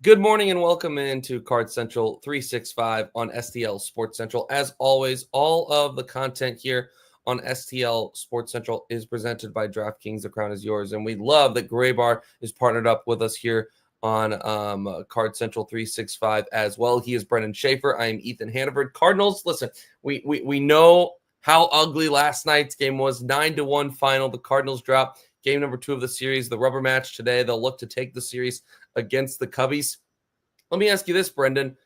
Good morning and welcome into Card Central 365 on STL Sports Central. As always, all of the content here on STL Sports Central is presented by DraftKings. The crown is yours. And we love that Graybar is partnered up with us here on Card Central 365 as well. He is Brenden Schaeffer. I am Ethan Hannaford. Cardinals, listen, we know how ugly last night's game was. 9-1 final. The Cardinals drop game number 2 of the series, the rubber match today. They'll look to take the series against the Cubbies. Let me ask you this, Brenden.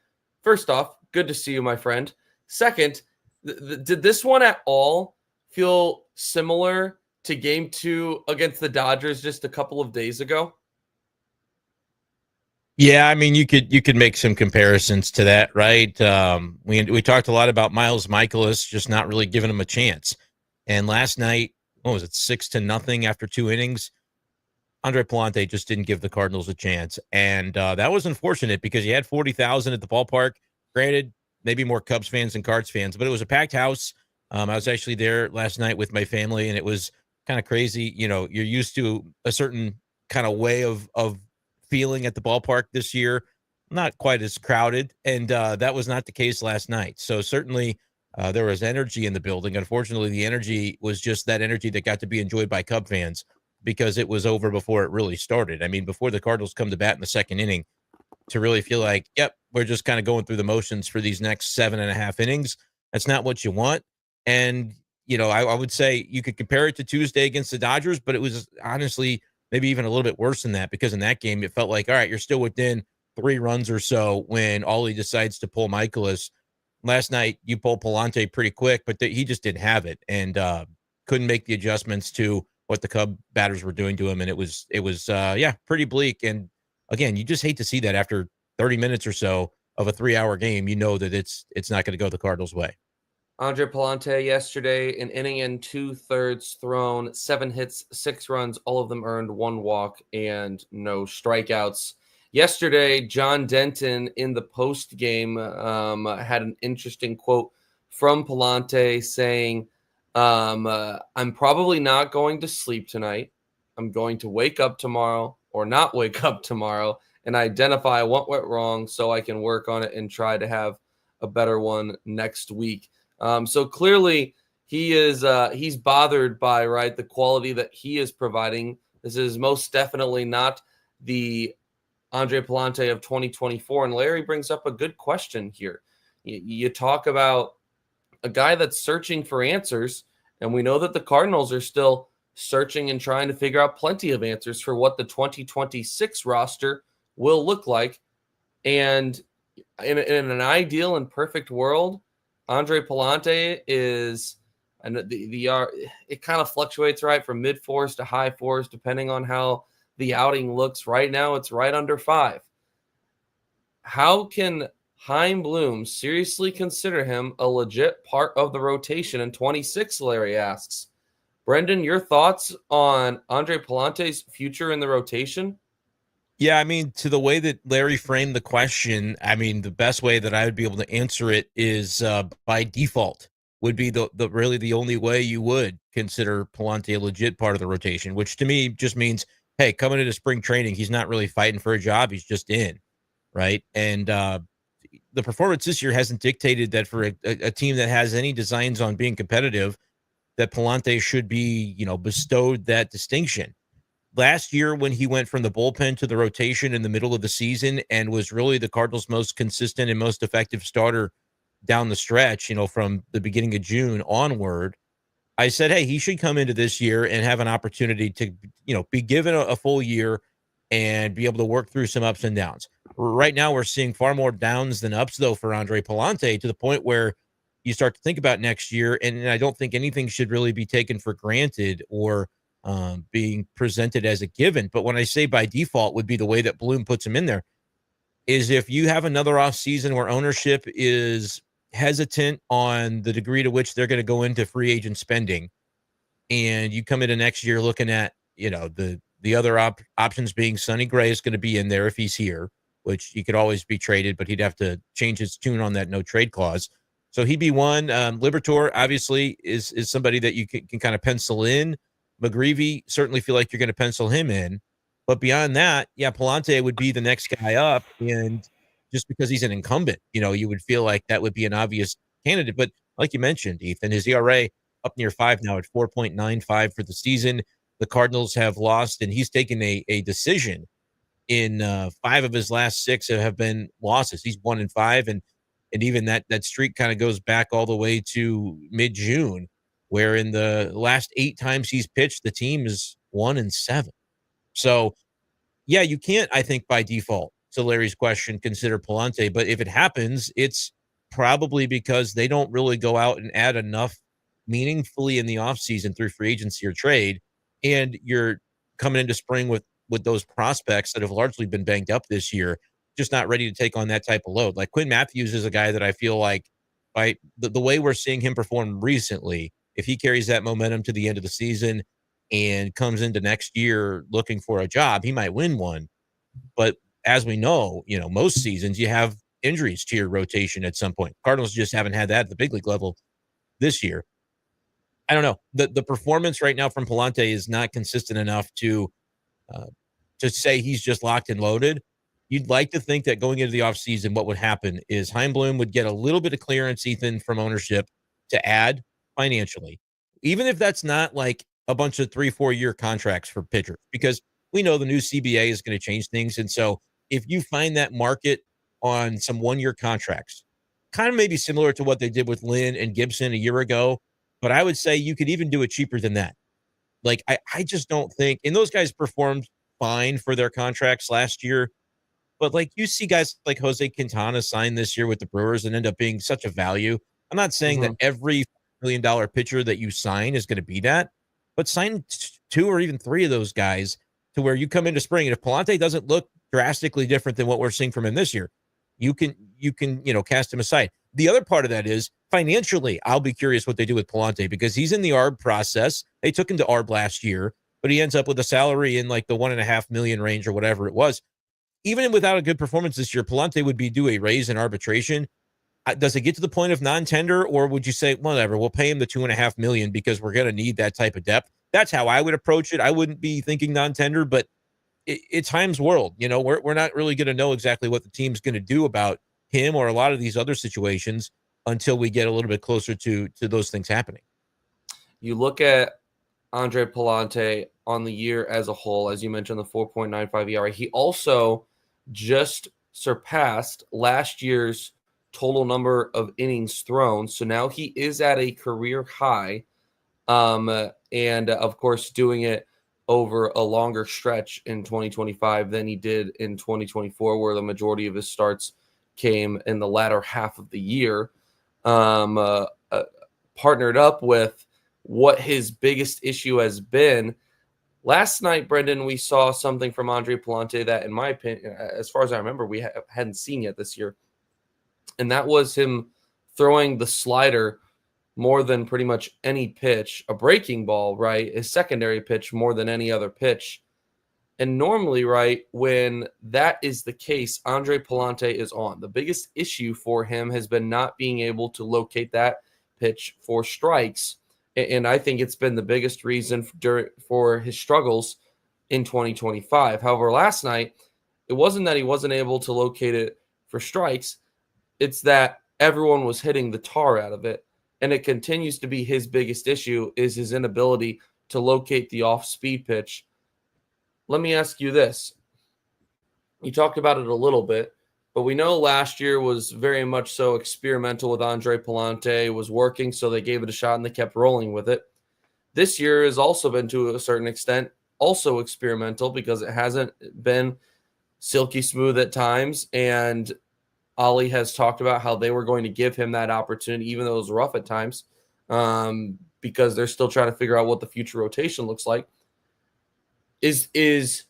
First off, good to see you, my friend. Second, did this one at all feel similar to game 2 against the Dodgers just a couple of days ago? Yeah, I mean, you could make some comparisons to that, right? We talked a lot about Miles Mikolas just not really giving him a chance. And last night, what was it, 6-0 after 2 innings? Andre Pallante just didn't give the Cardinals a chance. And that was unfortunate because you had 40,000 at the ballpark. Granted, maybe more Cubs fans than Cards fans, but it was a packed house. I was actually there last night with my family, and it was kind of crazy. You know, you're used to a certain kind of way of feeling at the ballpark this year, not quite as crowded. And that was not the case last night. So certainly there was energy in the building. Unfortunately, the energy was just that energy that got to be enjoyed by Cub fans, because it was over before it really started. I mean, before the Cardinals come to bat in the second inning, to really feel like, yep, we're just kind of going through the motions for these next 7.5 innings, that's not what you want. And, you know, I would say you could compare it to Tuesday against the Dodgers, but it was honestly maybe even a little bit worse than that, because in that game, it felt like, all right, you're still within 3 runs or so when Ollie decides to pull Mikolas. Last night, you pulled Pallante pretty quick, but he just didn't have it and couldn't make the adjustments to what the Cub batters were doing to him. And it was pretty bleak. And again, you just hate to see that after 30 minutes or so of a 3-hour game. You know that it's not going to go the Cardinals' way. Andre Pallante yesterday, an inning and 2/3 thrown, 7 hits, 6 runs, all of them earned, 1 walk, and no strikeouts. Yesterday, John Denton in the post game had an interesting quote from Pallante saying, I'm probably not going to sleep tonight. I'm going to wake up tomorrow or not wake up tomorrow and identify what went wrong so I can work on it and try to have a better one next week. So clearly he's bothered by, right, the quality that he is providing. This is most definitely not the Andre Pallante of 2024. And Larry brings up a good question here. You talk about a guy that's searching for answers, and we know that the Cardinals are still searching and trying to figure out plenty of answers for what the 2026 roster will look like. And in an ideal and perfect world, Andre Pallante is, and it kind of fluctuates, right, from mid 4s to high 4s, depending on how the outing looks. Right now, it's right under 5. How can Chaim Bloom seriously consider him a legit part of the rotation in 26, Larry asks. Brenden, your thoughts on Andre Pallante's future in the rotation? Yeah, I mean, to the way that Larry framed the question, I mean, the best way that I would be able to answer it is by default would be the really the only way you would consider Pallante a legit part of the rotation, which to me just means, hey, coming into spring training, he's not really fighting for a job. He's just in, right? And the performance this year hasn't dictated that for a team that has any designs on being competitive, that Pallante should be, you know, bestowed that distinction. Last year, when he went from the bullpen to the rotation in the middle of the season and was really the Cardinals' most consistent and most effective starter down the stretch, you know, from the beginning of June onward, I said, hey, he should come into this year and have an opportunity to, you know, be given a full year and be able to work through some ups and downs. Right now, we're seeing far more downs than ups, though, for Andre Pallante, to the point where you start to think about next year, and I don't think anything should really be taken for granted or being presented as a given. But when I say by default would be the way that Bloom puts him in there, is if you have another off season where ownership is hesitant on the degree to which they're going to go into free agent spending, and you come into next year looking at, you know, the other options being Sonny Gray is going to be in there if he's here, which he could always be traded, but he'd have to change his tune on that no trade clause. So he'd be one. Liberatore obviously is somebody that you can kind of pencil in. McGreevy, certainly feel like you're going to pencil him in. But beyond that, yeah, Pallante would be the next guy up. And just because he's an incumbent, you would feel like that would be an obvious candidate. But like you mentioned, Ethan, his ERA up near 5 now at 4.95 for the season. The Cardinals have lost, and he's taken a decision in 5 of his last 6 have been losses. He's 1-5, and even that streak kind of goes back all the way to mid-June, where in the last 8 times he's pitched, the team is 1-7. So yeah, you can't, I think, by default, to Larry's question, consider Pallante. But if it happens, it's probably because they don't really go out and add enough meaningfully in the offseason through free agency or trade. And you're coming into spring with those prospects that have largely been banged up this year, just not ready to take on that type of load. Like Quinn Matthews is a guy that I feel like by the way we're seeing him perform recently, if he carries that momentum to the end of the season and comes into next year looking for a job, he might win one. But as we know, most seasons you have injuries to your rotation at some point. Cardinals just haven't had that at the big league level this year. I don't know. The performance right now from Pallante is not consistent enough to say he's just locked and loaded. You'd like to think that going into the offseason, what would happen is Heimblum would get a little bit of clearance, Ethan, from ownership to add financially, even if that's not like a bunch of 3-4 year contracts for pitchers, because we know the new CBA is going to change things. And so if you find that market on some 1-year contracts, kind of maybe similar to what they did with Lynn and Gibson a year ago, but I would say you could even do it cheaper than that. Like, I just don't think, and those guys performed fine for their contracts last year. But like you see guys like Jose Quintana sign this year with the Brewers and end up being such a value. I'm not saying that every $1 million pitcher that you sign is going to be that, but sign 2 or even 3 of those guys to where you come into spring. And if Pallante doesn't look drastically different than what we're seeing from him this year, you can cast him aside. The other part of that is financially, I'll be curious what they do with Pallante because he's in the ARB process. They took him to ARB last year, but he ends up with a salary in like the $1.5 million range or whatever it was. Even without a good performance this year, Pallante would be due a raise in arbitration. Does it get to the point of non-tender, or would you say, whatever, we'll pay him the $2.5 million because we're going to need that type of depth? That's how I would approach it. I wouldn't be thinking non-tender, but it's Heim's world. We're not really going to know exactly what the team's going to do about him or a lot of these other situations until we get a little bit closer to those things happening. You look at Andre Pallante on the year as a whole, as you mentioned, the 4.95 ERA. He also just surpassed last year's total number of innings thrown. So now he is at a career high. And of course, doing it over a longer stretch in 2025 than he did in 2024, where the majority of his starts came in the latter half of the year. Partnered up with what his biggest issue has been. Last night, Brendan, we saw something from Andre Pallante that, in my opinion, as far as I remember, we hadn't seen yet this year. And that was him throwing the slider more than pretty much any pitch, a breaking ball, right? His secondary pitch more than any other pitch. And normally, right, when that is the case, Andre Pallante is on. The biggest issue for him has been not being able to locate that pitch for strikes. And I think it's been the biggest reason for his struggles in 2025. However, last night, it wasn't that he wasn't able to locate it for strikes. It's that everyone was hitting the tar out of it. And it continues to be his biggest issue is his inability to locate the off-speed pitch. Let me ask you this. You talked about it a little bit, but we know last year was very much so experimental with Andre Pallante. It was working, so they gave it a shot and they kept rolling with it. This year has also been, to a certain extent, also experimental because it hasn't been silky smooth at times. And Ollie has talked about how they were going to give him that opportunity, even though it was rough at times, because they're still trying to figure out what the future rotation looks like. Is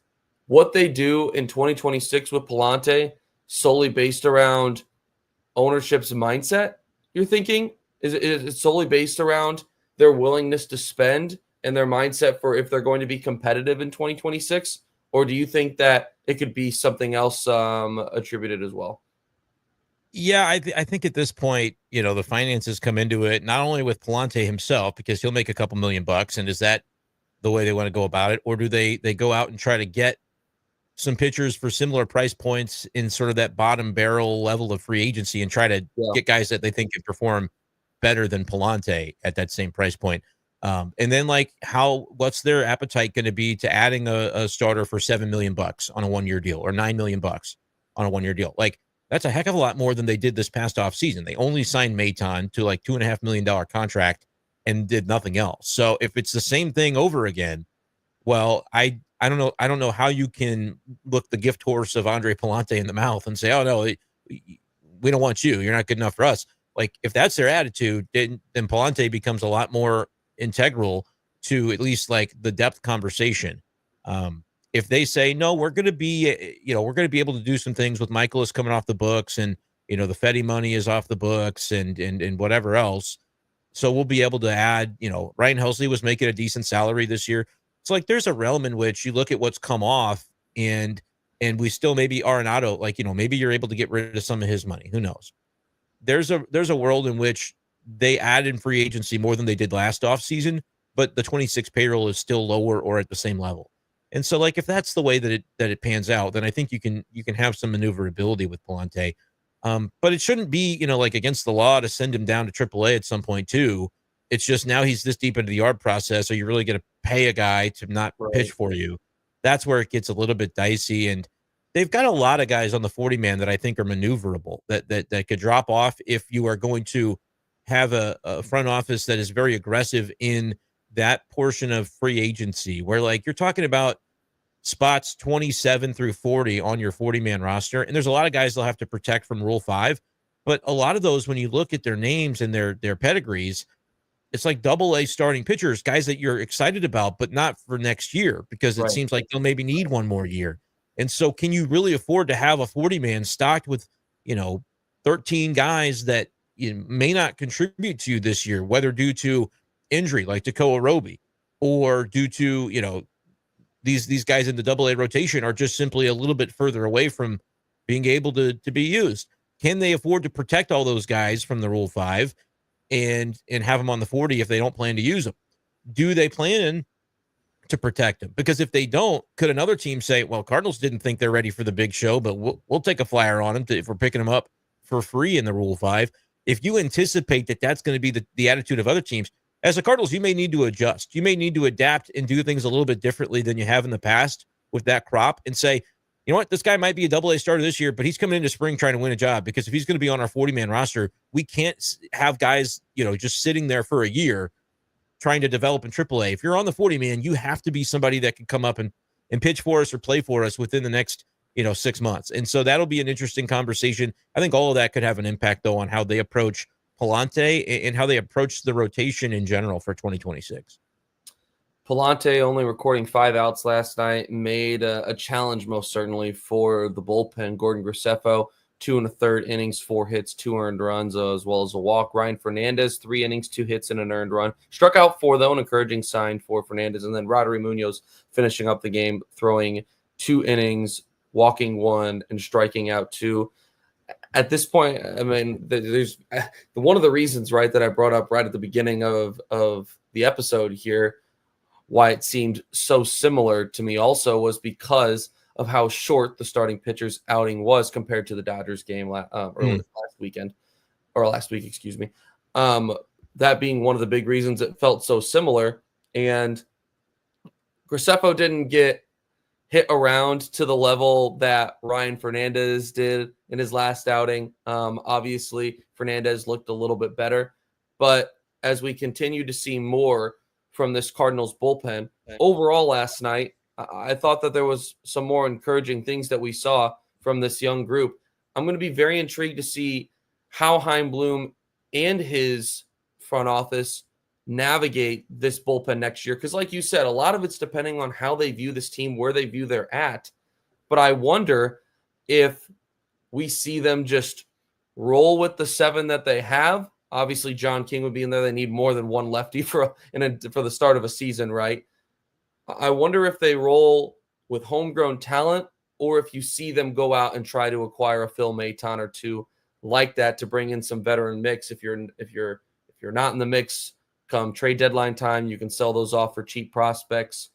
what they do in 2026 with Pallante solely based around ownership's mindset, you're thinking? Is it solely based around their willingness to spend and their mindset for if they're going to be competitive in 2026? Or do you think that it could be something else attributed as well? Yeah, I think at this point, the finances come into it, not only with Pallante himself, because he'll make a couple $1 million, and is that the way they want to go about it? Or do they go out and try to get some pitchers for similar price points in sort of that bottom barrel level of free agency and try to get guys that they think can perform better than Pallante at that same price point. And then like what's their appetite going to be to adding a starter for $7 million on a 1-year deal or $9 million on a 1-year deal? Like that's a heck of a lot more than they did this past off season. They only signed Maton to like $2.5 million contract and did nothing else. So if it's the same thing over again, well, I don't know. I don't know how you can look the gift horse of Andre Pallante in the mouth and say, "Oh no, we don't want you. You're not good enough for us." Like if that's their attitude, then Pallante becomes a lot more integral to at least like the depth conversation. If they say no, we're going to be, we're going to be able to do some things with Michaelis coming off the books, and the Fetty money is off the books, and whatever else. So we'll be able to add, Ryan Helsley was making a decent salary this year. So like there's a realm in which you look at what's come off and we still maybe Arenado, like, maybe you're able to get rid of some of his money. Who knows? There's a world in which they add in free agency more than they did last offseason, but the 26 payroll is still lower or at the same level. And so like if that's the way that it pans out, then I think you can have some maneuverability with Pallante. But it shouldn't be, like against the law to send him down to AAA at some point too. It's just now he's this deep into the yard process. Are you really going to pay a guy to not pitch for you? That's where it gets a little bit dicey. And they've got a lot of guys on the 40-man that I think are maneuverable that could drop off if you are going to have a front office that is very aggressive in that portion of free agency where like you're talking about spots 27 through 40 on your 40-man roster. And there's a lot of guys they'll have to protect from Rule 5. But a lot of those, when you look at their names and their pedigrees, it's like AA starting pitchers, guys that you're excited about, but not for next year because it seems like they'll maybe need one more year. And so can you really afford to have a 40-man stocked with, 13 guys that may not contribute to you this year, whether due to injury like Tekoa Roby or due to, these guys in the AA rotation are just simply a little bit further away from being able to be used. Can they afford to protect all those guys from the Rule 5 and have them on the 40 if they don't plan to use them? Do they plan to protect them? Because if they don't, could another team say, well, Cardinals didn't think they're ready for the big show, but we'll take a flyer on them if we're picking them up for free in the Rule 5. If you anticipate that that's going to be the attitude of other teams, as the Cardinals, you may need to adjust. You may need to adapt and do things a little bit differently than you have in the past with that crop and say, you know what, this guy might be a AA starter this year, but he's coming into spring trying to win a job, because if he's going to be on our 40-man roster, we can't have guys, just sitting there for a year trying to develop in AAA. If you're on the 40-man, you have to be somebody that can come up and pitch for us or play for us within the next, 6 months. And so that'll be an interesting conversation. I think all of that could have an impact, though, on how they approach Pallante and how they approach the rotation in general for 2026. Pallante only recording 5 outs last night made a challenge most certainly for the bullpen. Gordon Graceffo, 2 1/3 innings, 4 hits, 2 earned runs, as well as a walk. Ryan Fernandez, 3 innings, 2 hits, and an earned run. Struck out 4, though, an encouraging sign for Fernandez. And then Roddery Munoz finishing up the game, throwing 2 innings, walking 1, and striking out 2. At this point, I mean, there's one of the reasons, right, that I brought up right at the beginning of the episode here, why it seemed so similar to me also, was because of how short the starting pitcher's outing was compared to the Dodgers game last week, excuse me. That being one of the big reasons it felt so similar. And Graceffo didn't get hit around to the level that Ryan Fernandez did in his last outing. Obviously, Fernandez looked a little bit better. But as we continue to see more from this Cardinals bullpen, overall last night, I thought that there was some more encouraging things that we saw from this young group. I'm going to be very intrigued to see how Chaim Bloom and his front office navigate this bullpen next year. Because like you said, a lot of it's depending on how they view this team, where they view they're at. But I wonder if we see them just roll with the 7 that they have. Obviously, John King would be in there. They need more than one lefty for the start of a season, right? I wonder if they roll with homegrown talent, or if you see them go out and try to acquire a Phil Maton or 2 like that to bring in some veteran mix. If you're not in the mix come trade deadline time, you can sell those off for cheap prospects.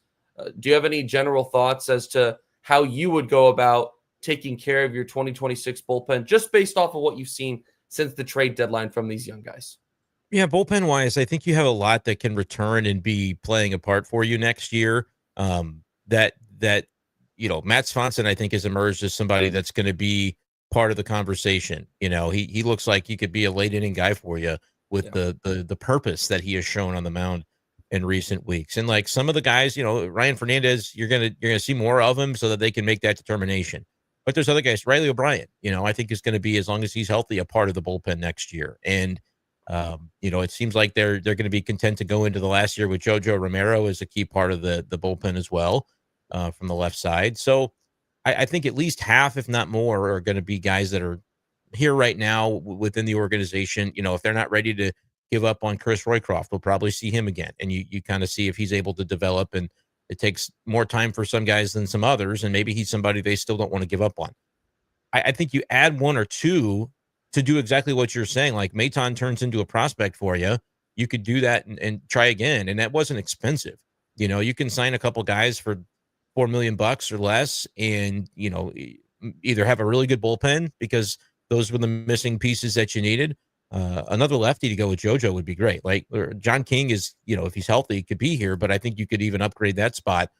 Do you have any general thoughts as to how you would go about taking care of your 2026 bullpen just based off of what you've seen since the trade deadline from these young guys. Yeah, bullpen wise, I think you have a lot that can return and be playing a part for you next year. That Matt Swanson, I think, has emerged as somebody that's going to be part of the conversation. He looks like he could be a late inning guy for you with Yeah. the purpose that he has shown on the mound in recent weeks. And like some of the guys, Ryan Fernandez, you're gonna see more of him so that they can make that determination. But there's other guys, Riley O'Brien, I think is going to be, as long as he's healthy, a part of the bullpen next year. And it seems like they're going to be content to go into the last year with JoJo Romero as a key part of the bullpen as well, from the left side. So I think at least half, if not more, are going to be guys that are here right now within the organization. If they're not ready to give up on Chris Roycroft, we'll probably see him again, and you kind of see if he's able to develop. And it takes more time for some guys than some others, and maybe he's somebody they still don't want to give up on. I think you add one or two to do exactly what you're saying. Like Maton turns into a prospect for you. You could do that and try again. And that wasn't expensive. You can sign a couple guys for $4 million or less and, either have a really good bullpen because those were the missing pieces that you needed. Another lefty to go with JoJo would be great. Like John King is, if he's healthy, could be here, but I think you could even upgrade that spot.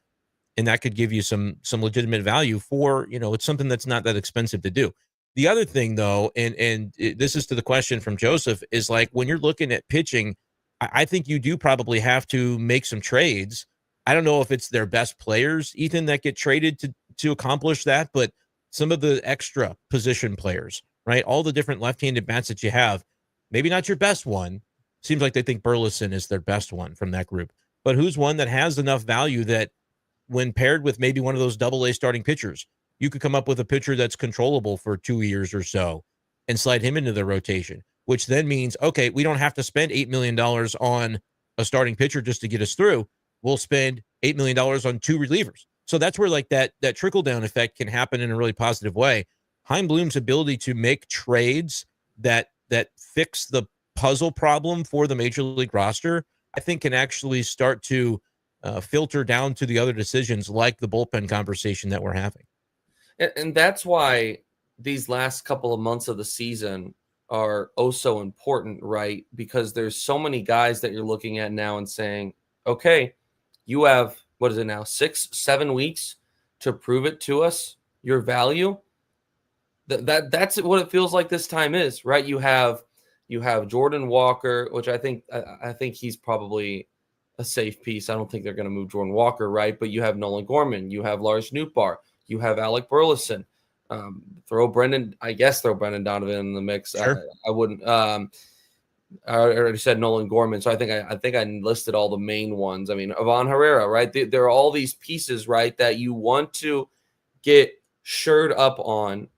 And that could give you some legitimate value for, it's something that's not that expensive to do. The other thing, though, and this is to the question from Joseph, is like when you're looking at pitching, I think you do probably have to make some trades. I don't know if it's their best players, Ethan, that get traded to accomplish that, but some of the extra position players, right? All the different left-handed bats that you have, maybe not your best one. Seems like they think Burleson is their best one from that group. But who's one that has enough value that when paired with maybe one of those double-A starting pitchers, you could come up with a pitcher that's controllable for 2 years or so and slide him into the rotation, which then means, okay, we don't have to spend $8 million on a starting pitcher just to get us through. We'll spend $8 million on two relievers. So that's where like that trickle-down effect can happen in a really positive way. Chaim Bloom's ability to make trades that fix the puzzle problem for the major league roster, I think can actually start to filter down to the other decisions like the bullpen conversation that we're having. And that's why these last couple of months of the season are oh so important, right? Because there's so many guys that you're looking at now and saying, okay, you have, what is it now, 6-7 weeks to prove it to us, your value. That's what it feels like this time is, right? You have Jordan Walker, which I think he's probably a safe piece. I don't think they're going to move Jordan Walker, right? But you have Nolan Gorman, you have Lars Nootbaar, you have Alec Burleson. Throw Brendan Donovan in the mix. Sure. I wouldn't. I already said Nolan Gorman, so I think I listed all the main ones. I mean, Ivan Herrera, right? There are all these pieces, right, that you want to get shored up on,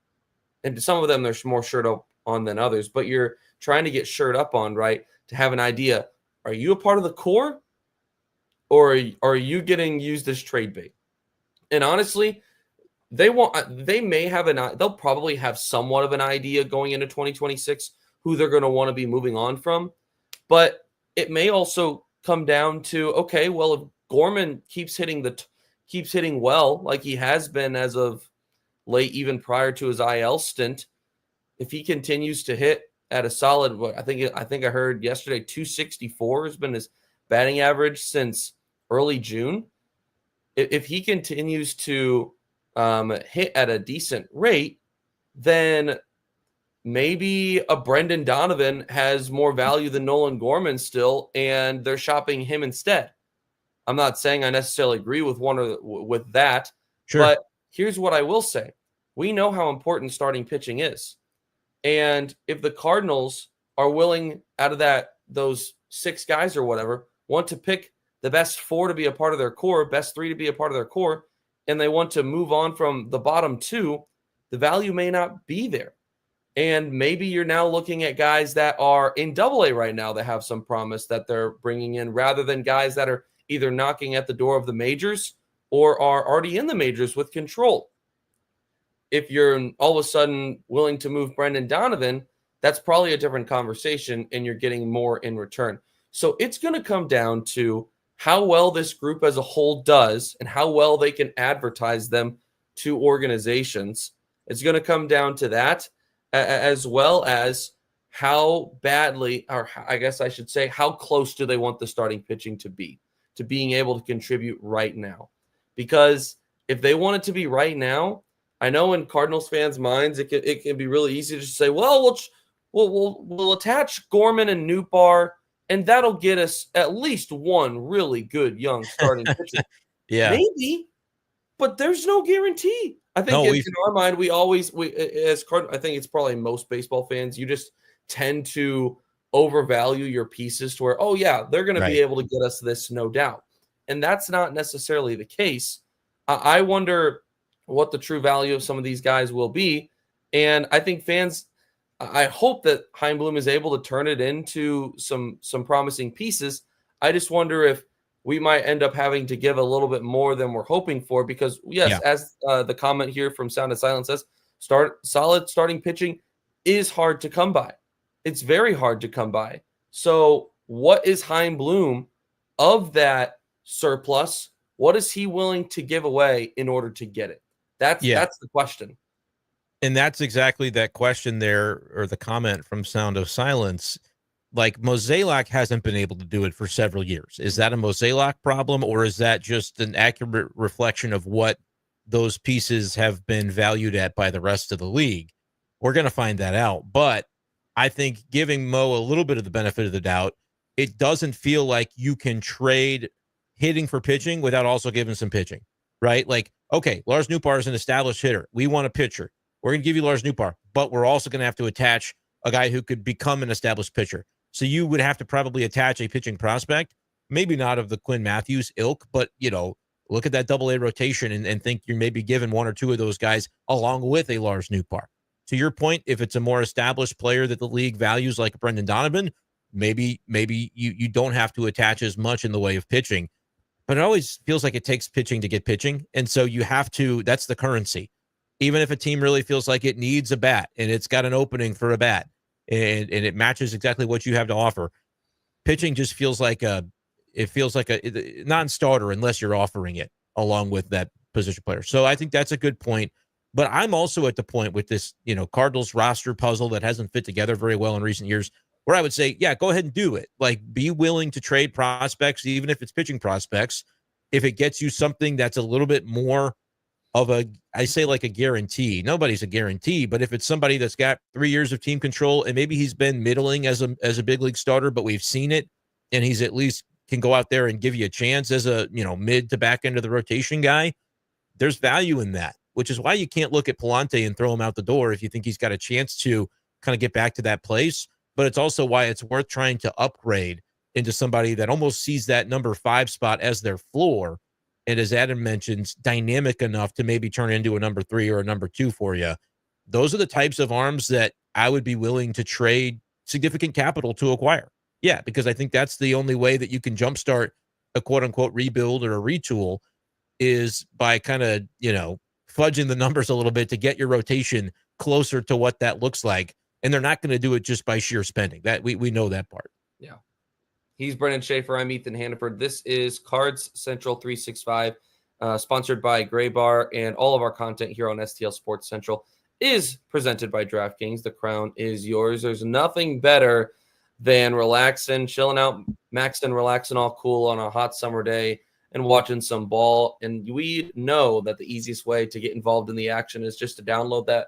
and some of them there's more shored up on than others. But you're trying to get shored up on, right, to have an idea. Are you a part of the core, or are you getting used as trade bait? And honestly, they'll probably have somewhat of an idea going into 2026 who they're going to want to be moving on from. But it may also come down to, okay, well, if Gorman keeps hitting well, like he has been as of late, even prior to his IL stint, if he continues to hit at a solid, I think I heard yesterday, 264 has been his batting average since early June. If he continues to hit at a decent rate, then maybe a Brendan Donovan has more value than Nolan Gorman still, and they're shopping him instead. I'm not saying I necessarily agree with with that, Sure. but here's what I will say. We know how important starting pitching is. And if the Cardinals are willing, out of those 6 guys or whatever, want to pick the best 4 to be a part of their core, best 3 to be a part of their core, and they want to move on from the bottom 2, the value may not be there. And maybe you're now looking at guys that are in Double-A right now that have some promise that they're bringing in, rather than guys that are either knocking at the door of the majors or are already in the majors with control. If you're all of a sudden willing to move Brendan Donovan, that's probably a different conversation, and you're getting more in return. So it's going to come down to how well this group as a whole does and how well they can advertise them two organizations. It's going to come down to that, as well as how badly, or I guess I should say, how close do they want the starting pitching to be to being able to contribute right now? Because if they want it to be right now, I know in Cardinals fans' minds, it can be really easy to say, well, we'll attach Gorman and Nootbaar, and that'll get us at least one really good young starting pitcher. Yeah. Maybe, but there's no guarantee. I think No, in our mind, I think it's probably most baseball fans, you just tend to overvalue your pieces to where, oh yeah, they're going to be right. able to get us this, no doubt. And that's not necessarily the case. I wonder what the true value of some of these guys will be. And I think fans, I hope that Heimblum is able to turn it into some promising pieces. I just wonder if we might end up having to give a little bit more than we're hoping for, because yes, Yeah. as the comment here from Sound of Silence says, solid starting pitching is hard to come by. It's very hard to come by. So what is Heimblum of that surplus? What is he willing to give away in order to get it? That's the question. And that's exactly that question there, or the comment from Sound of Silence. Like, Mozeliak hasn't been able to do it for several years. Is that a Mozeliak problem, or is that just an accurate reflection of what those pieces have been valued at by the rest of the league? We're going to find that out. But I think giving Mo a little bit of the benefit of the doubt, it doesn't feel like you can trade hitting for pitching without also giving some pitching, right? Like, okay, Lars Nootbaar is an established hitter. We want a pitcher. We're going to give you Lars Nootbaar, but we're also going to have to attach a guy who could become an established pitcher. So you would have to probably attach a pitching prospect, maybe not of the Quinn Matthews ilk, but, look at that double-A rotation and think you're maybe giving one or two of those guys along with a Lars Nootbaar. To your point, if it's a more established player that the league values, like Brendan Donovan, maybe you don't have to attach as much in the way of pitching. But it always feels like it takes pitching to get pitching. And so you have to, that's the currency. Even if a team really feels like it needs a bat and it's got an opening for a bat and it matches exactly what you have to offer, pitching just feels like a non-starter unless you're offering it along with that position player. So I think that's a good point. But I'm also at the point with this, Cardinals roster puzzle that hasn't fit together very well in recent years, where I would say, yeah, go ahead and do it. Like, be willing to trade prospects, even if it's pitching prospects, if it gets you something that's a little bit more of I say like a guarantee. Nobody's a guarantee, but if it's somebody that's got 3 years of team control and maybe he's been middling as a big league starter, but we've seen it, and he's at least can go out there and give you a chance as a, mid to back end of the rotation guy, there's value in that, which is why you can't look at Pallante and throw him out the door if you think he's got a chance to kind of get back to that place. But it's also why it's worth trying to upgrade into somebody that almost sees that number 5 spot as their floor. And as Adam mentions, dynamic enough to maybe turn into a number 3 or a number 2 for you. Those are the types of arms that I would be willing to trade significant capital to acquire. Yeah, because I think that's the only way that you can jumpstart a quote unquote rebuild or a retool, is by kind of, fudging the numbers a little bit to get your rotation closer to what that looks like. And they're not going to do it just by sheer spending. That we know that part. Yeah. He's Brenden Schaeffer. I'm Ethan Hannaford. This is Cards Central 365, sponsored by Gray Bar, and all of our content here on STL Sports Central is presented by DraftKings. The crown is yours. There's nothing better than relaxing, chilling out, maxing, relaxing all cool on a hot summer day and watching some ball. And we know that the easiest way to get involved in the action is just to download that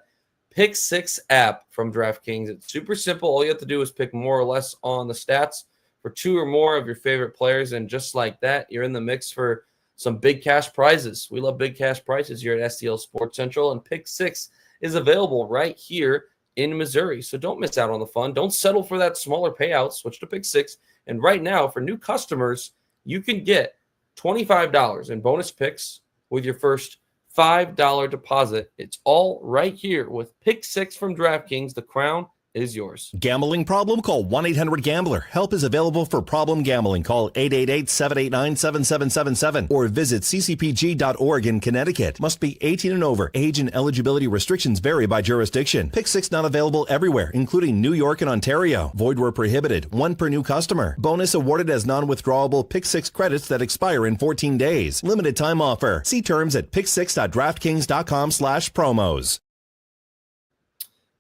Pick 6 app from DraftKings. It's super simple. All you have to do is pick more or less on the stats for 2 or more of your favorite players, and just like that, you're in the mix for some big cash prizes. We love big cash prizes here at STL Sports Central, and Pick 6 is available right here in Missouri. So don't miss out on the fun. Don't settle for that smaller payout. Switch to Pick 6. And right now, for new customers, you can get $25 in bonus picks with your first $5 deposit. It's all right here with Pick 6 from DraftKings. The crown is yours. Gambling problem? Call 1-800-GAMBLER. Help is available for problem gambling. Call 888-789-7777 or visit ccpg.org in Connecticut. Must be 18 and over. Age and eligibility restrictions vary by jurisdiction. Pick 6 not available everywhere, including New York and Ontario. Void where prohibited. 1 per new customer. Bonus awarded as non-withdrawable Pick 6 credits that expire in 14 days. Limited time offer. See terms at pick6.draftkings.com/promos.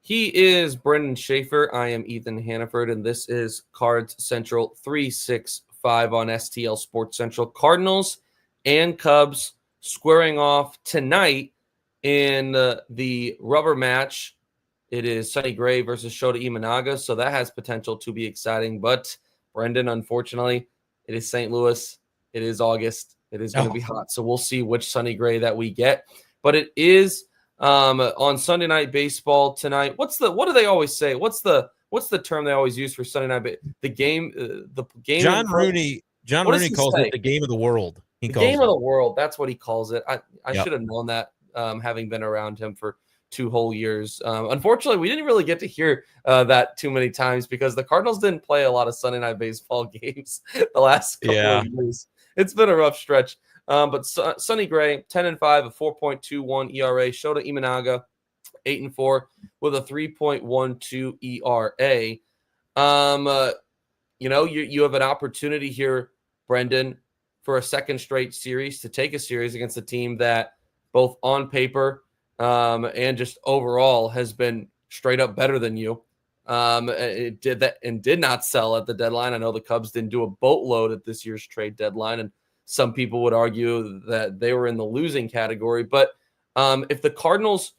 He is Brenden Schaeffer. I am Ethan Hannaford, and this is Cards Central 365 on STL Sports Central. Cardinals and Cubs squaring off tonight in the rubber match. It is Sonny Gray versus Shota Imanaga, so that has potential to be exciting. But, Brendan, unfortunately, it is St. Louis. It is August. It is going to be hot, so we'll see which Sonny Gray that we get. But it is on Sunday Night Baseball tonight. What do they always say? What's the term they always use for Sunday Night? The game. John Rooney calls it the game of the world. The game of the world. That's what he calls it. I should have known that, having been around him for 2 whole years. Unfortunately, we didn't really get to hear that too many times because the Cardinals didn't play a lot of Sunday Night Baseball games the last couple of years. It's been a rough stretch. But Sonny Gray, 10-5, a 4.21 ERA. Shota Imanaga, 8-4 with a 3.12 ERA. You have an opportunity here, Brendan, for a second straight series to take a series against a team that both on paper and just overall has been straight up better than you. It did that and did not sell at the deadline. I know the Cubs didn't do a boatload at this year's trade deadline, and some people would argue that they were in the losing category. But if the Cardinals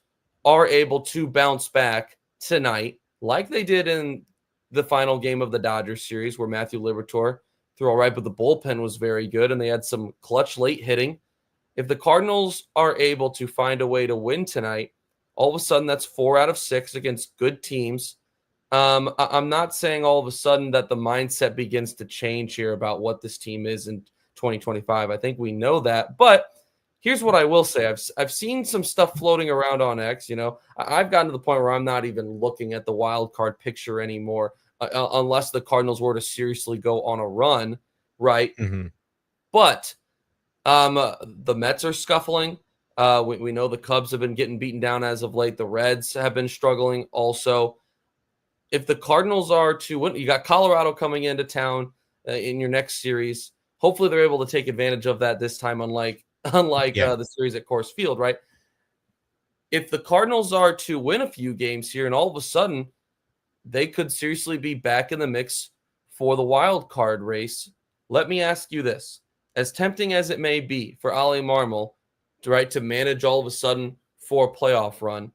are able to bounce back tonight, like they did in the final game of the Dodgers series, where Matthew Liberatore threw all right, but the bullpen was very good, and they had some clutch late hitting. If the Cardinals are able to find a way to win tonight, all of a sudden that's 4 out of 6 against good teams. I'm not saying all of a sudden that the mindset begins to change here about what this team is in 2025. I think we know that, but here's what I will say. I've seen some stuff floating around on X. I've gotten to the point where I'm not even looking at the wild card picture anymore, unless the Cardinals were to seriously go on a run, right? Mm-hmm. But the Mets are scuffling. We know the Cubs have been getting beaten down as of late. The Reds have been struggling also. If the Cardinals are to win, you got Colorado coming into town in your next series. Hopefully they're able to take advantage of that this time, unlike the series at Coors Field, right? If the Cardinals are to win a few games here and all of a sudden they could seriously be back in the mix for the wild card race, let me ask you this. As tempting as it may be for Ali Marmol to manage all of a sudden for a playoff run,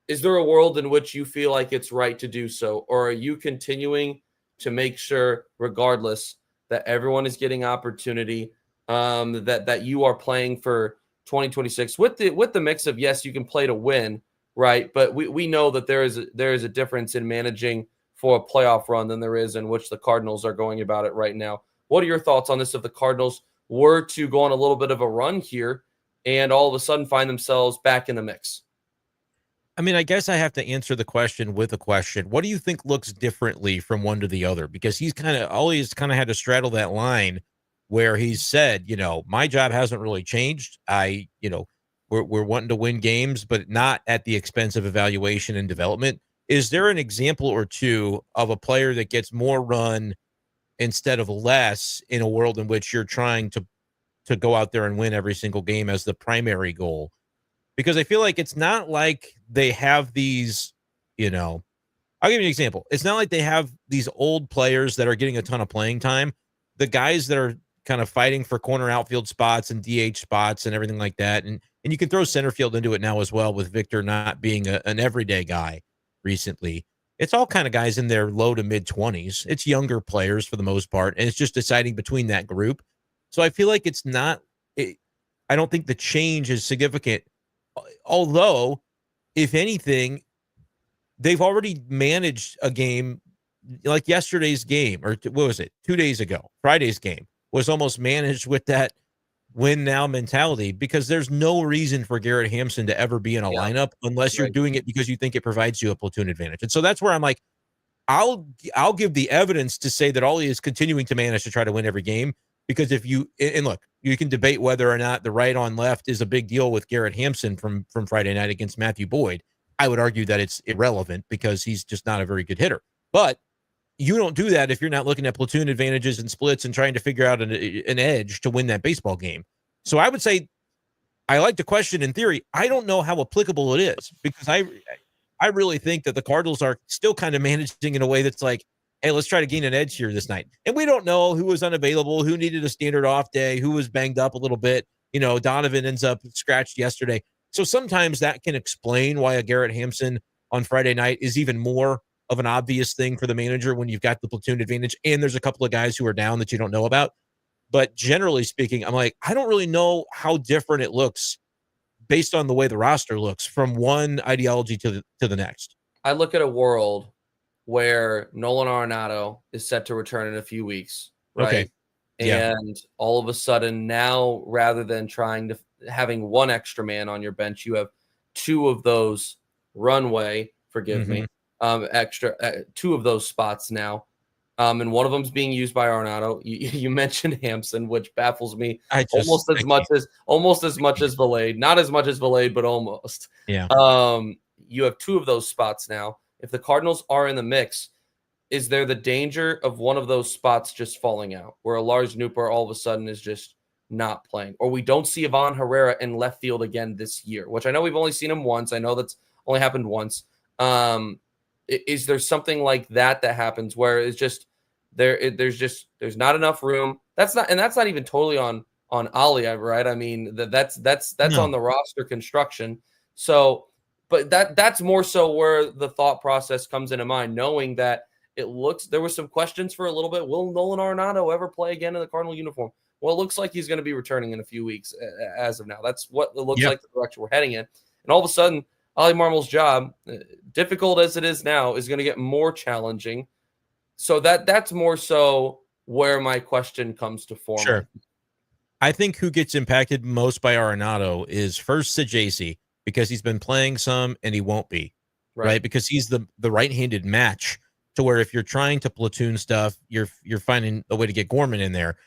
is there a world in which you feel like it's right to do so? Or are you continuing to make sure, regardless, that everyone is getting opportunity, that you are playing for 2026 with the mix of, yes, you can play to win, right? But we know that there is a difference in managing for a playoff run than there is in which the Cardinals are going about it right now. What are your thoughts on this if the Cardinals were to go on a little bit of a run here and all of a sudden find themselves back in the mix? I mean, I guess I have to answer the question with a question. What do you think looks differently from one to the other? Because he's always had to straddle that line where he's said, my job hasn't really changed. We're wanting to win games, but not at the expense of evaluation and development. Is there an example or two of a player that gets more run instead of less in a world in which you're trying to go out there and win every single game as the primary goal? Because I feel like it's not like they have these, I'll give you an example. It's not like they have these old players that are getting a ton of playing time. The guys that are kind of fighting for corner outfield spots and DH spots and everything like that. And you can throw center field into it now as well with Victor not being an everyday guy recently. It's all kind of guys in their low to mid 20s. It's younger players for the most part. And it's just deciding between that group. So I feel like I don't think the change is significant. Although, if anything, they've already managed a game like yesterday's game, or what was it? 2 days ago, Friday's game was almost managed with that win now mentality, because there's no reason for Garrett Hampson to ever be in a lineup unless you're Right. doing it because you think it provides you a platoon advantage. And so that's where I'm like, I'll give the evidence to say that Ollie is continuing to manage to try to win every game, because if you and look, you can debate whether or not the right on left is a big deal with Garrett Hampson from Friday night against Matthew Boyd. I would argue that it's irrelevant because he's just not a very good hitter. But you don't do that if you're not looking at platoon advantages and splits and trying to figure out an edge to win that baseball game. So I would say I like the question in theory. I don't know how applicable it is, because I really think that the Cardinals are still kind of managing in a way that's like, hey, let's try to gain an edge here this night. And we don't know who was unavailable, who needed a standard off day, who was banged up a little bit. Donovan ends up scratched yesterday. So sometimes that can explain why a Garrett Hampson on Friday night is even more of an obvious thing for the manager when you've got the platoon advantage and there's a couple of guys who are down that you don't know about. But generally speaking, I'm like, I don't really know how different it looks based on the way the roster looks from one ideology to the next. I look at a world where Nolan Arenado is set to return in a few weeks, right? Okay. Yeah. And all of a sudden now, rather than having one extra man on your bench, you have two of those runway, two of those spots now. And one of them's being used by Arenado. You mentioned Hampson, which baffles me almost as much as Valade. Not as much as Valade, but almost. Yeah. You have two of those spots now. If the Cardinals are in the mix, is there the danger of one of those spots just falling out, where a Lars Nootbaar all of a sudden is just not playing, or we don't see Ivan Herrera in left field again this year, which I know we've only seen him once. I know that's only happened once. Is there something like that happens where it's just there's not enough room? That's not even totally on Ollie, right? I mean, that's no. On the roster construction. So, but that's more so where the thought process comes into mind, knowing that there were some questions for a little bit. Will Nolan Arenado ever play again in the Cardinal uniform? Well, it looks like he's going to be returning in a few weeks as of now. That's what it looks like, the direction we're heading in. And all of a sudden, Ollie Marmol's job, difficult as it is now, is going to get more challenging. So that's more so where my question comes to form. Sure. I think who gets impacted most by Arenado is first Sajacy, because he's been playing some and he won't be, right? Because he's the right-handed match, to where if you're trying to platoon stuff, you're finding a way to get Gorman in there.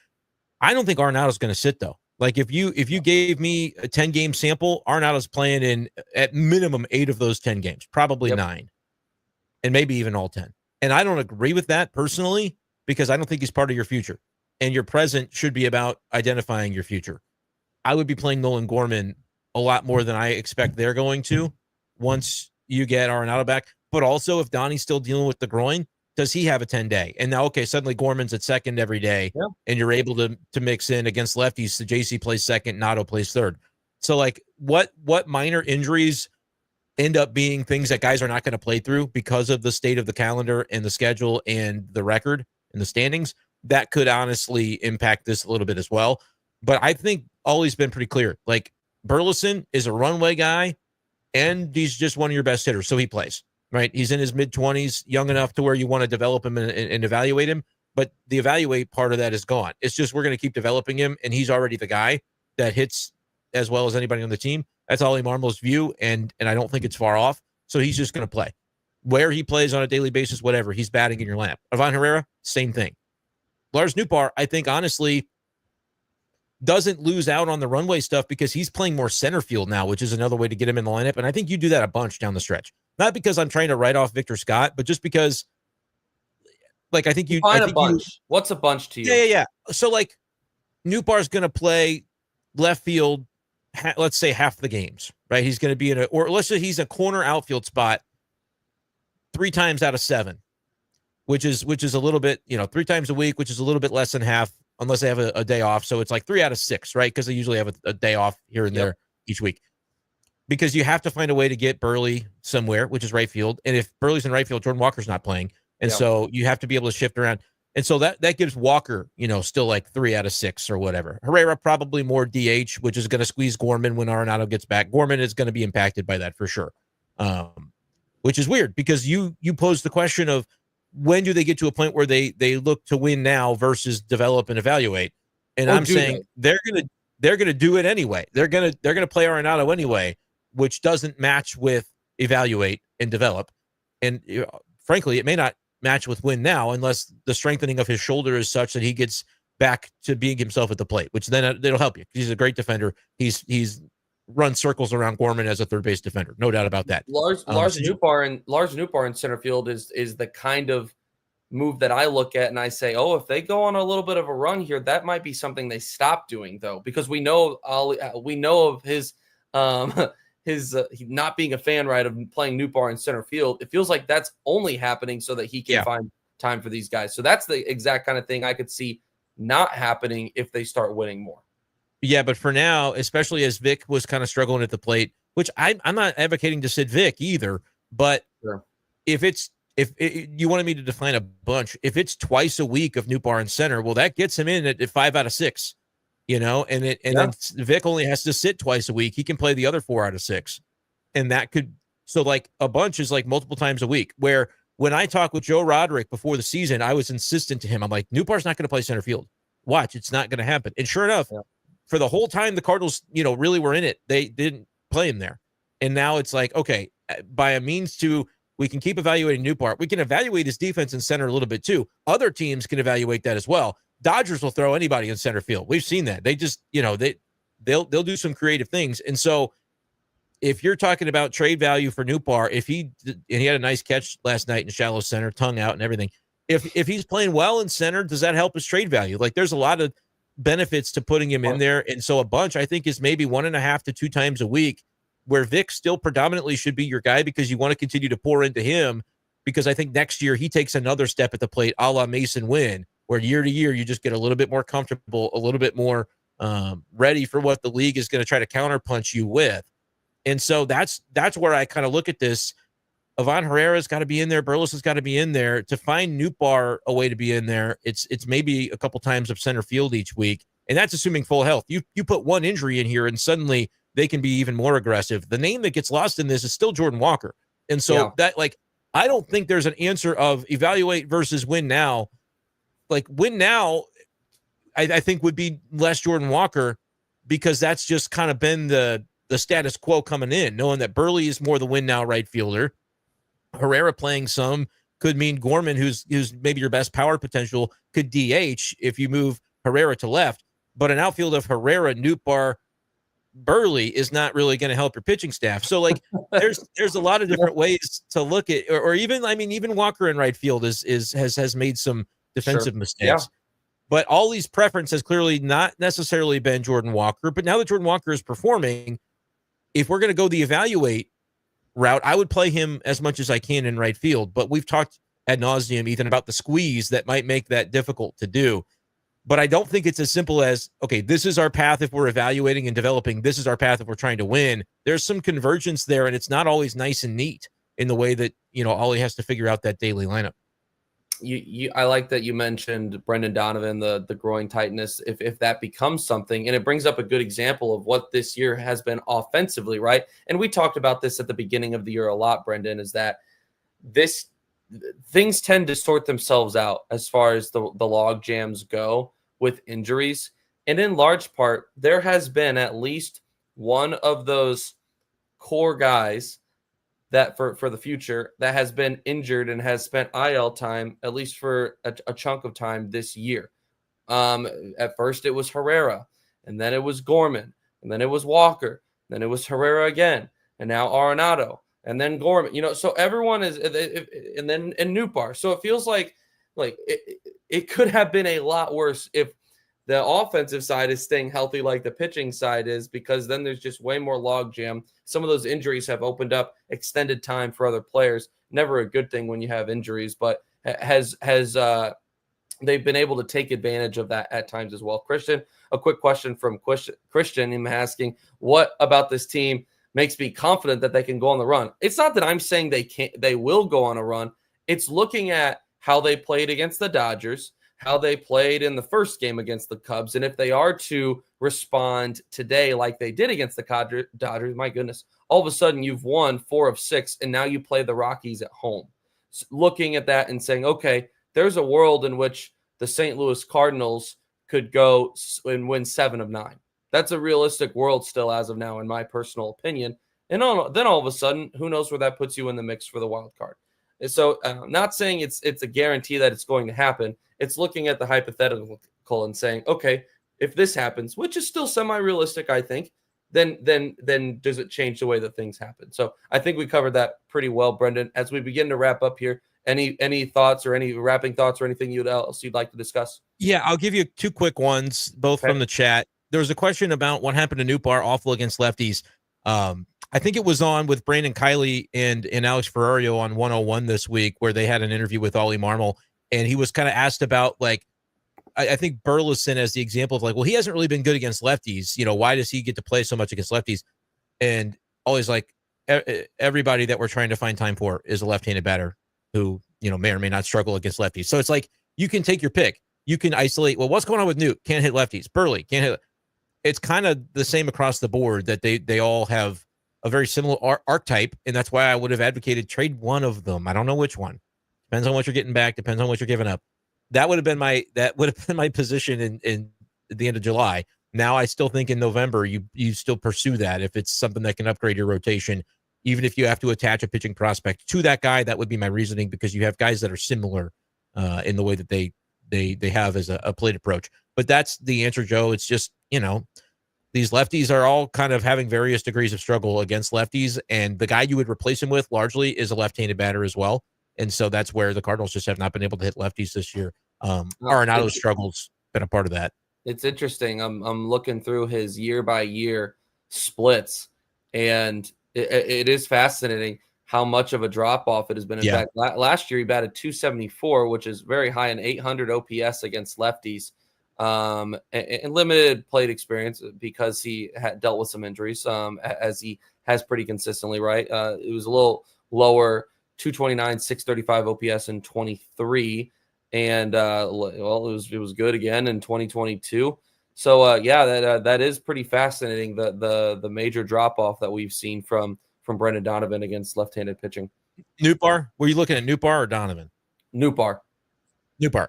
I don't think Arenado's going to sit, though. Like, if you gave me a 10-game sample, Arenado's playing in at minimum 8 of those 10 games, probably 9, and maybe even all 10. And I don't agree with that personally, because I don't think he's part of your future. And your present should be about identifying your future. I would be playing Nolan Gorman a lot more than I expect they're going to once you get Arenado back. But also, if Donnie's still dealing with the groin, does he have a 10-day? And now, okay, suddenly Gorman's at second every day, and you're able to mix in against lefties. So JC plays second, Nato plays third. So, like, what minor injuries end up being things that guys are not going to play through because of the state of the calendar and the schedule and the record and the standings? That could honestly impact this a little bit as well. But I think Ollie's been pretty clear. Like, Burleson is a runway guy, and he's just one of your best hitters, so he plays. Right, he's in his mid-20s, young enough to where you want to develop him and evaluate him. But the evaluate part of that is gone. It's just we're going to keep developing him, and he's already the guy that hits as well as anybody on the team. That's Ollie Marmol's view, and I don't think it's far off. So he's just going to play. Where he plays on a daily basis, whatever, he's batting in your lineup. Ivan Herrera, same thing. Lars Nootbaar, I think, honestly, doesn't lose out on the runway stuff because he's playing more center field now, which is another way to get him in the lineup. And I think you do that a bunch down the stretch. Not because I'm trying to write off Victor Scott, but just because, like, I think you find a bunch. What's a bunch to you? Yeah. So, like, Nootbaar's going to play left field, let's say half the games, right? He's going to be or let's say he's a corner outfield spot 3 times out of 7, which is a little bit, 3 times a week, which is a little bit less than half, unless they have a day off. So it's like 3 out of 6, right? Because they usually have a day off here and there each week. Because you have to find a way to get Burley somewhere, which is right field. And if Burley's in right field, Jordan Walker's not playing. And so you have to be able to shift around. And so that gives Walker, still like 3 out of 6 or whatever. Herrera probably more DH, which is going to squeeze Gorman when Arenado gets back. Gorman is going to be impacted by that for sure. Which is weird because you posed the question of when do they get to a point where they look to win now versus develop and evaluate? And I'm saying they're going to they're going to do it anyway. They're going to play Arenado anyway, which doesn't match with evaluate and develop. And frankly, it may not match with win now unless the strengthening of his shoulder is such that he gets back to being himself at the plate, which then it'll help you. He's a great defender. He's run circles around Gorman as a third base defender. No doubt about that. Lars Nootbaar in center field is the kind of move that I look at and I say, oh, if they go on a little bit of a run here, that might be something they stop doing, though, because we know of his not being a fan, right, of playing Nootbaar in center field. It feels like that's only happening so that he can find time for these guys. So that's the exact kind of thing I could see not happening if they start winning more. Yeah, but for now, especially as Vic was kind of struggling at the plate, which I'm not advocating to sit Vic either, but sure. If you wanted me to define a bunch, if it's twice a week of Nootbaar in center, well, that gets him in at 5 out of 6, and then Vic only has to sit twice a week. He can play the other 4 out of 6, and that could, so like a bunch is like multiple times a week, where when I talked with Joe Roderick before the season, I was insistent to him. I'm like, Nootbaar's not going to play center field. Watch, it's not going to happen. And sure enough, for the whole time the Cardinals, really were in it, they didn't play him there. And now it's like, okay, by a means to, we can keep evaluating Nootbaar. We can evaluate his defense in center a little bit too. Other teams can evaluate that as well. Dodgers will throw anybody in center field. We've seen that. They just, they'll do some creative things. And so if you're talking about trade value for Nootbaar, and he had a nice catch last night in shallow center, tongue out and everything. If he's playing well in center, does that help his trade value? Like, there's a lot of benefits to putting him in there. And so a bunch, I think, is maybe 1.5 to 2 times a week, where Vic still predominantly should be your guy because you want to continue to pour into him, because I think next year he takes another step at the plate, a la Mason Wynn, where year to year you just get a little bit more comfortable, a little bit more ready for what the league is going to try to counterpunch you with. And so that's where I kind of look at this. Ivan Herrera's got to be in there. Burles has got to be in there. To find Nootbaar a way to be in there, it's maybe a couple times of center field each week, and that's assuming full health. You put one injury in here, and suddenly they can be even more aggressive. The name that gets lost in this is still Jordan Walker, and so I don't think there's an answer of evaluate versus win now. Like, win now, I think would be less Jordan Walker, because that's just kind of been the status quo coming in, knowing that Burley is more the win now right fielder. Herrera playing some could mean Gorman, who's maybe your best power potential, could DH if you move Herrera to left. But an outfield of Herrera, Nootbaar, Burley is not really going to help your pitching staff. So like there's a lot of different ways to look at, or even Walker in right field has made some defensive mistakes. Yeah. But Ollie's preference has clearly not necessarily been Jordan Walker. But now that Jordan Walker is performing, if we're going to go the evaluate route, I would play him as much as I can in right field. But we've talked ad nauseum, Ethan, about the squeeze that might make that difficult to do. But I don't think it's as simple as, okay, this is our path if we're evaluating and developing. This is our path if we're trying to win. There's some convergence there, and it's not always nice and neat in the way that, Ollie has to figure out that daily lineup. I like that you mentioned Brendan Donovan, the growing tightness, if that becomes something, and it brings up a good example of what this year has been offensively, right? And we talked about this at the beginning of the year a lot, Brendan, is that things tend to sort themselves out as far as the log jams go with injuries. And in large part, there has been at least one of those core guys that for the future that has been injured and has spent IL time, at least for a chunk of time this year. At first it was Herrera, and then it was Gorman, and then it was Walker, then it was Herrera again, and now Arenado, and then Gorman. So everyone is, and then Nootbaar. So it feels like it could have been a lot worse if the offensive side is staying healthy like the pitching side is, because then there's just way more logjam. Some of those injuries have opened up extended time for other players. Never a good thing when you have injuries, but has they've been able to take advantage of that at times as well. Christian, a quick question from Christian, him asking, what about this team makes me confident that they can go on the run? It's not that I'm saying they will go on a run. It's looking at how they played against the Dodgers, how they played in the first game against the Cubs. And if they are to respond today like they did against the Dodgers, my goodness, all of a sudden you've won 4 of 6, and now you play the Rockies at home. So looking at that and saying, okay, there's a world in which the St. Louis Cardinals could go and win 7 of 9. That's a realistic world still as of now, in my personal opinion. And then all of a sudden, who knows where that puts you in the mix for the wild card. And so not saying it's a guarantee that it's going to happen. It's looking at the hypothetical and saying, okay, if this happens, which is still semi-realistic, I think, then does it change the way that things happen? So I think we covered that pretty well, Brendan. As we begin to wrap up here, any thoughts or any wrapping thoughts or anything else you'd like to discuss? Yeah, I'll give you two quick ones, both from the chat. There was a question about what happened to Nootbaar awful against lefties. I think it was on with Brandon Kiley and Alex Ferrario on 101 this week, where they had an interview with Ollie Marmol, and he was kind of asked about, like, I think Burleson as the example of, like, well, he hasn't really been good against lefties. You know, why does he get to play so much against lefties? And always like, everybody that we're trying to find time for is a left-handed batter who, you know, may or may not struggle against lefties. So it's like, you can take your pick. You can isolate, well, what's going on with Newt? Can't hit lefties. Burley can't hit. It's kind of the same across the board, that they all have a very similar archetype, and that's why I would have advocated trade one of them. I don't know which one. Depends on what you're getting back. Depends on what you're giving up. That would have been my position in the end of July. Now I still think in November you still pursue that if it's something that can upgrade your rotation, even if you have to attach a pitching prospect to that guy. That would be my reasoning, because you have guys that are similar in the way that they have as a plate approach. But that's the answer, Joe. It's just, you know, these lefties are all kind of having various degrees of struggle against lefties, and the guy you would replace him with largely is a left-handed batter as well. And so that's where the Cardinals just have not been able to hit lefties this year. Arenado's struggles been a part of that. It's interesting. I'm looking through his year by year splits, and it is fascinating how much of a drop off it has been. In fact, last year he batted 274, which is very high, and 800 OPS against lefties, and limited plate experience because he had dealt with some injuries, as he has pretty consistently. Right, it was a little lower. 229, 635 OPS in 23, and well, it was good again in 2022. So that is pretty fascinating. The major drop off that we've seen from Brendan Donovan against left-handed pitching. Nootbaar, were you looking at Nootbaar or Donovan? Nootbaar.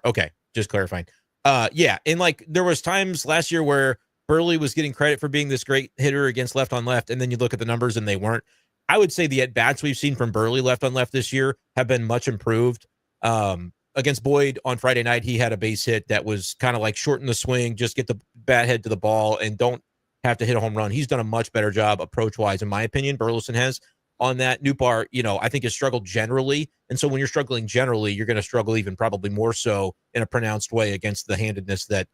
Okay, just clarifying. Yeah, and like there was times last year where Burley was getting credit for being this great hitter against left on left, and then you look at the numbers and they weren't. I would say the at-bats we've seen from Burley left on left this year have been much improved. Against Boyd on Friday night, he had a base hit that was kind of like shorten the swing, just get the bat head to the ball, and don't have to hit a home run. He's done a much better job approach-wise, in my opinion. Burleson has on that. Nootbaar, you know, I think has struggled generally. And so when you're struggling generally, you're going to struggle even probably more so in a pronounced way against the handedness that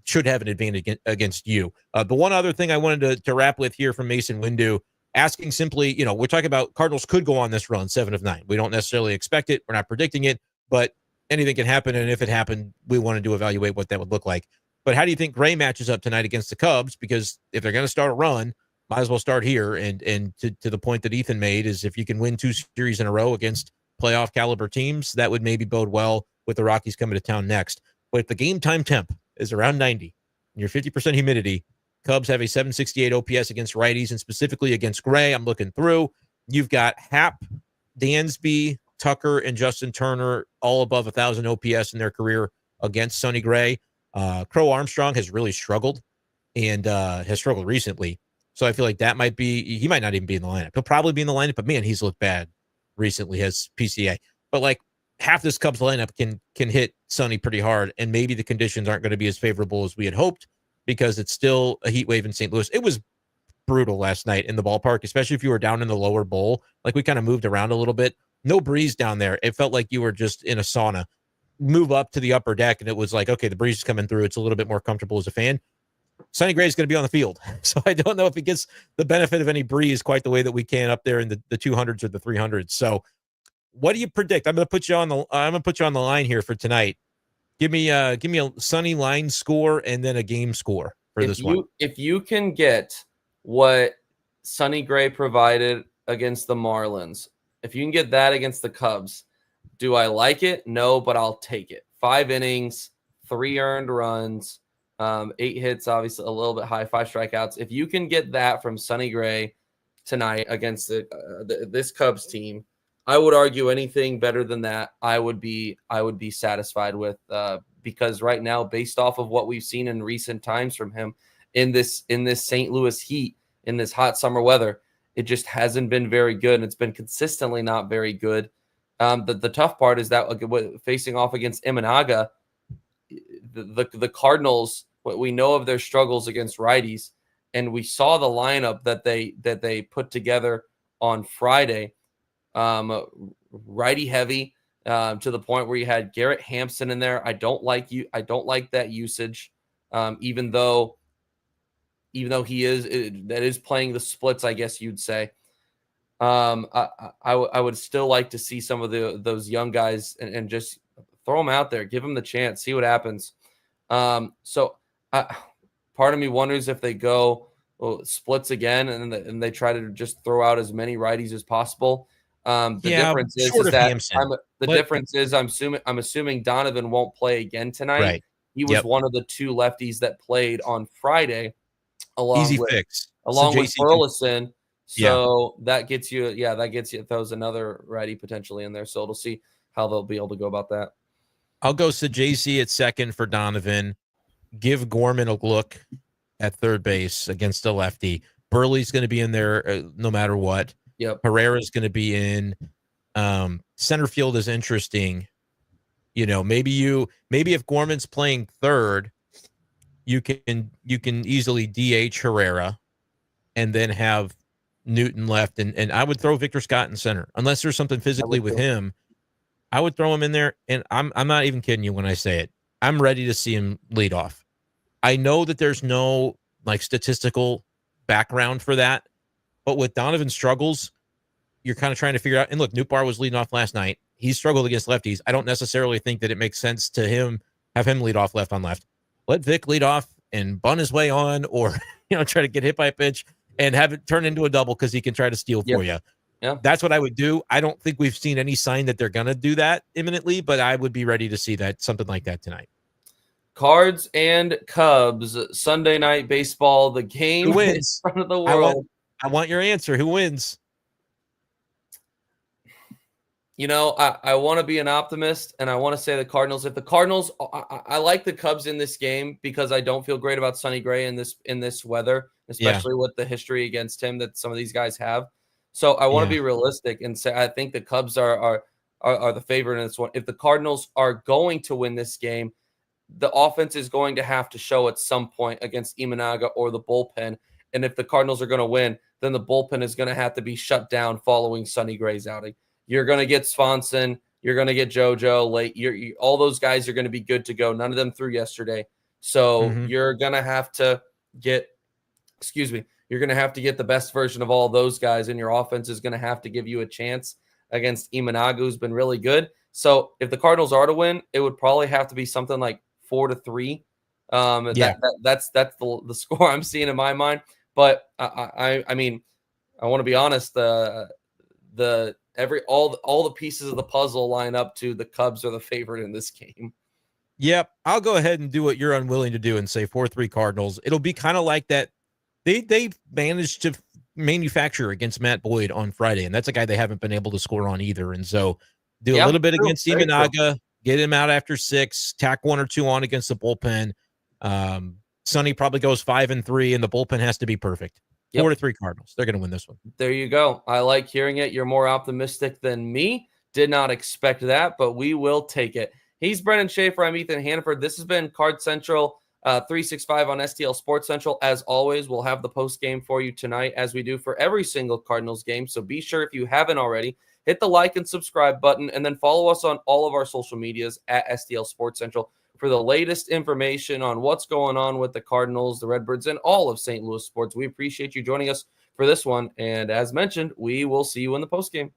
should have an advantage against you. The one other thing I wanted to wrap with here from Mason Windu, asking simply, you know, we're talking about Cardinals could go on this run 7 of 9. We don't necessarily expect it. We're not predicting it, but anything can happen. And if it happened, we wanted to evaluate what that would look like. But how do you think Gray matches up tonight against the Cubs? Because if they're going to start a run, might as well start here. And to the point that Ethan made is, if you can win 2 series in a row against playoff caliber teams, that would maybe bode well with the Rockies coming to town next. But if the game time temp is around 90 and you're 50% humidity, Cubs have a 768 OPS against righties, and specifically against Gray. I'm looking through. You've got Happ, Dansby, Tucker, and Justin Turner all above 1,000 OPS in their career against Sonny Gray. Crow Armstrong has really struggled and has struggled recently. So I feel like that might be, he might not even be in the lineup. He'll probably be in the lineup, but man, he's looked bad recently, has PCA. But like half this Cubs lineup can hit Sonny pretty hard, and maybe the conditions aren't going to be as favorable as we had hoped, because it's still a heat wave in St. Louis. It was brutal last night in the ballpark, especially if you were down in the lower bowl. Like, we kind of moved around a little bit. No breeze down there. It felt like you were just in a sauna. Move up to the upper deck, and it was like, okay, the breeze is coming through. It's a little bit more comfortable as a fan. Sonny Gray is going to be on the field. So I don't know if he gets the benefit of any breeze quite the way that we can up there in the 200s or the 300s. So what do you predict? I'm going to put you on the line here for tonight. Give me a Sonny line score and then a game score for this one. If you can get what Sonny Gray provided against the Marlins, if you can get that against the Cubs, do I like it? No, but I'll take it. 5 innings, 3 earned runs, 8 hits, obviously a little bit high, 5 strikeouts. If you can get that from Sonny Gray tonight against this Cubs team, I would argue anything better than that, I would be satisfied with, because right now, based off of what we've seen in recent times from him, in this St. Louis heat, in this hot summer weather. It just hasn't been very good, and it's been consistently not very good. The tough part is that facing off against Imanaga, the Cardinals, what we know of their struggles against righties, and we saw the lineup that they put together on Friday, righty heavy, to the point where you had Garrett Hampson in there. I don't like that usage, even though he is playing the splits, I guess you'd say. I would still like to see some of those young guys and just throw them out there, give them the chance, see what happens. So part of me wonders if they go splits again and they try to just throw out as many righties as possible. The difference is that I'm assuming Donovan won't play again tonight. Right. He was one of the two lefties that played on Friday, along with Burleson. So that gets you, throws another righty potentially in there. So we'll see how they'll be able to go about that. I'll go JC at second for Donovan. Give Gorman a look at third base against a lefty. Burley's going to be in there no matter what. Yep. Herrera's going to be in. Center field is interesting. Maybe if Gorman's playing third, you can easily DH Herrera and then have Newton left, and I would throw Victor Scott in center unless there's something physically with him. I would throw him in there, and I'm not even kidding you when I say it. I'm ready to see him lead off. I know that there's no statistical background for that, but with Donovan's struggles, you're kind of trying to figure out. And look, Nootbaar was leading off last night. He struggled against lefties. I don't necessarily think that it makes sense to have him lead off left on left. Let Vic lead off and bun his way on, or try to get hit by a pitch and have it turn into a double because he can try to steal for you. Yeah, that's what I would do. I don't think we've seen any sign that they're going to do that imminently, but I would be ready to see something like that tonight. Cards and Cubs, Sunday night baseball, the game Who wins? In front of the world. I want your answer. Who wins? I want to be an optimist, and I want to say the Cardinals. If the Cardinals, I like the Cubs in this game because I don't feel great about Sonny Gray in this weather, especially with the history against him that some of these guys have. So I want to be realistic and say I think the Cubs are the favorite in this one. If the Cardinals are going to win this game, the offense is going to have to show at some point against Imanaga or the bullpen. And if the Cardinals are going to win, then the bullpen is going to have to be shut down following Sonny Gray's outing. You're going to get Swanson. You're going to get JoJo late. All those guys are going to be good to go. None of them threw yesterday. So you're going to have to get the best version of all those guys, and your offense is going to have to give you a chance against Imanaga, who's been really good. So if the Cardinals are to win, it would probably have to be something like 4-3. That's the score I'm seeing in my mind. But I mean, I want to be honest. All the pieces of the puzzle line up to the Cubs are the favorite in this game. Yep, I'll go ahead and do what you're unwilling to do and say 4-3 Cardinals. It'll be kind of like that. They managed to manufacture against Matt Boyd on Friday, and that's a guy they haven't been able to score on either. And so do a little bit against Imanaga, get him out after 6, tack 1 or 2 on against the bullpen. Sonny probably goes 5-3, and the bullpen has to be perfect. 4-3 Cardinals. They're going to win this one. There you go. I like hearing it. You're more optimistic than me. Did not expect that, but we will take it. He's Brenden Schaeffer. I'm Ethan Hannaford. This has been Card Central 365 on STL Sports Central. As always, we'll have the post game for you tonight, as we do for every single Cardinals game. So be sure, if you haven't already, hit the like and subscribe button, and then follow us on all of our social medias at STL Sports Central for the latest information on what's going on with the Cardinals, the Redbirds, and all of St. Louis sports. We appreciate you joining us for this one. And as mentioned, we will see you in the postgame.